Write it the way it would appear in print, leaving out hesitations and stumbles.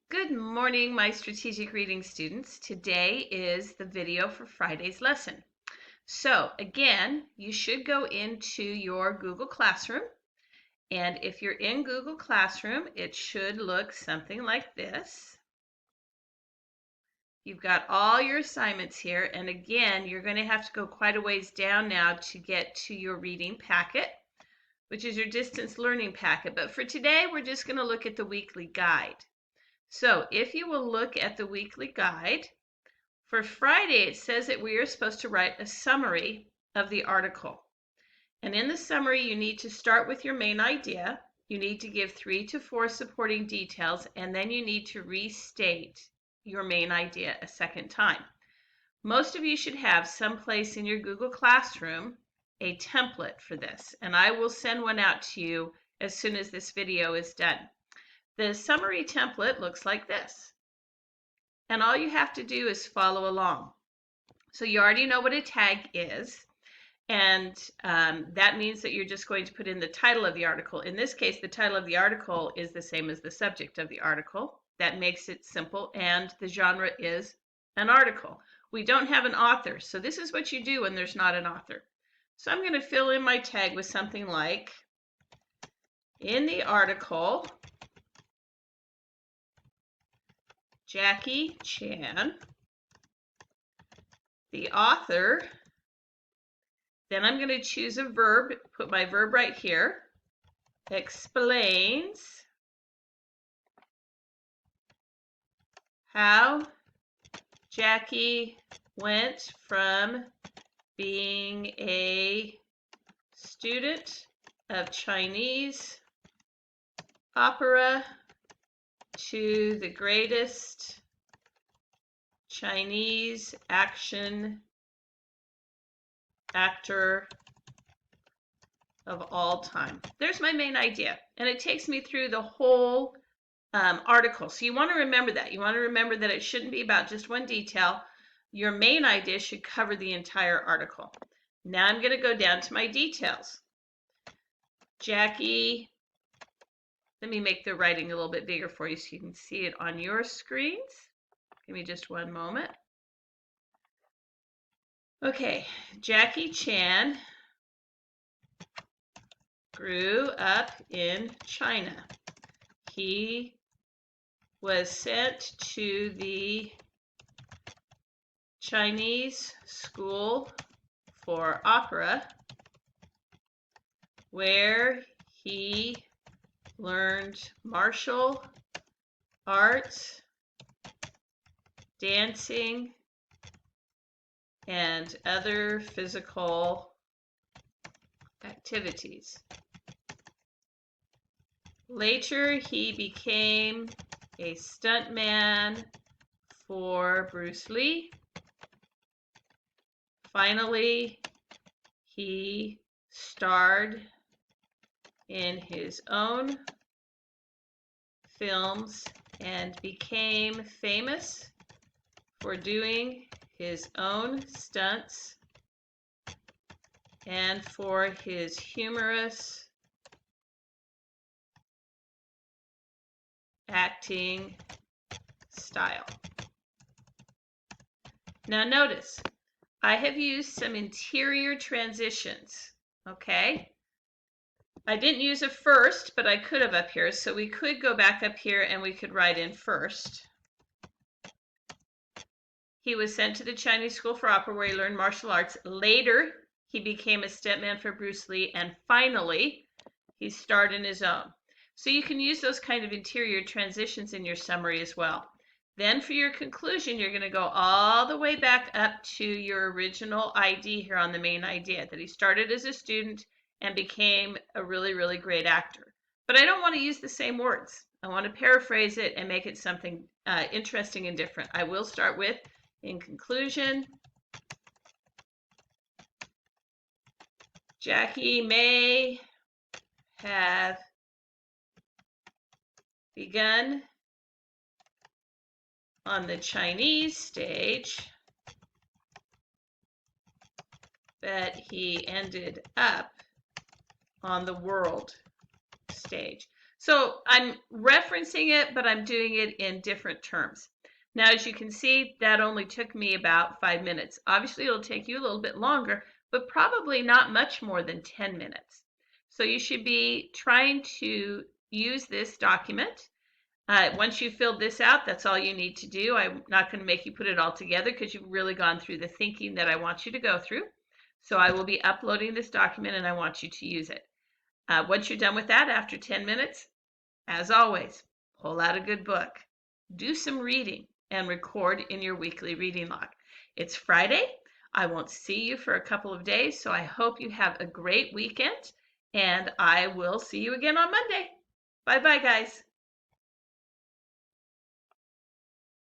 Good morning, my strategic reading students. Today is the video for Friday's lesson. So again, you should go into your Google Classroom. And if you're in Google Classroom, it should look something like this. You've got all your assignments here. And again, you're going to have to go quite a ways down now to get to your reading packet, which is your distance learning packet. But for today, we're just going to look at the weekly guide. So if you will look at the weekly guide, for Friday it says that we are supposed to write a summary of the article. And in the summary you need to start with your main idea, you need to give 3 to 4 supporting details, and then you need to restate your main idea a second time. Most of you should have someplace in your Google Classroom a template for this, and I will send one out to you as soon as this video is done. The summary template looks like this. And all you have to do is follow along. So you already know what a tag is. And that means that you're just going to put in the title of the article. In this case, the title of the article is the same as the subject of the article. That makes it simple. And the genre is an article. We don't have an author. So this is what you do when there's not an author. So I'm going to fill in my tag with something like, in the article, Jackie Chan, the author, then I'm going to choose a verb, put my verb right here, explains how Jackie went from being a student of Chinese opera to the greatest Chinese action actor of all time. There's my main idea, and it takes me through the whole article. So you want to remember that. You want to remember that it shouldn't be about just one detail. Your main idea should cover the entire article. Now I'm going to go down to my details. Jackie, let me make the writing a little bit bigger for you so you can see it on your screens. Give me just one moment. Okay, Jackie Chan grew up in China. He was sent to the Chinese School for Opera, where he learned martial arts, dancing, and other physical activities. Later, he became a stuntman for Bruce Lee. Finally, he starred in his own films and became famous for doing his own stunts and for his humorous acting style. Now notice, I have used some interior transitions, okay? I didn't use a first, but I could have up here, so we could go back up here and we could write in first. He was sent to the Chinese School for Opera where he learned martial arts. Later, he became a stuntman for Bruce Lee, and finally, he starred in his own. So you can use those kind of interior transitions in your summary as well. Then for your conclusion, you're going to go all the way back up to your original ID here on the main idea, that he started as a student and became a really, really great actor. But I don't want to use the same words. I want to paraphrase it and make it something interesting and different. I will start with, in conclusion, Jackie may have begun on the Chinese stage, but he ended up on the world stage. So I'm referencing it, but I'm doing it in different terms. Now, as you can see, that only took me about 5 minutes. Obviously, it'll take you a little bit longer, but probably not much more than 10 minutes. So you should be trying to use this document. Once you've filled this out, that's all you need to do. I'm not going to make you put it all together because you've really gone through the thinking that I want you to go through. So I will be uploading this document and I want you to use it. Once you're done with that, after 10 minutes, as always, pull out a good book, do some reading, and record in your weekly reading log. It's Friday. I won't see you for a couple of days, so I hope you have a great weekend, and I will see you again on Monday. Bye-bye, guys.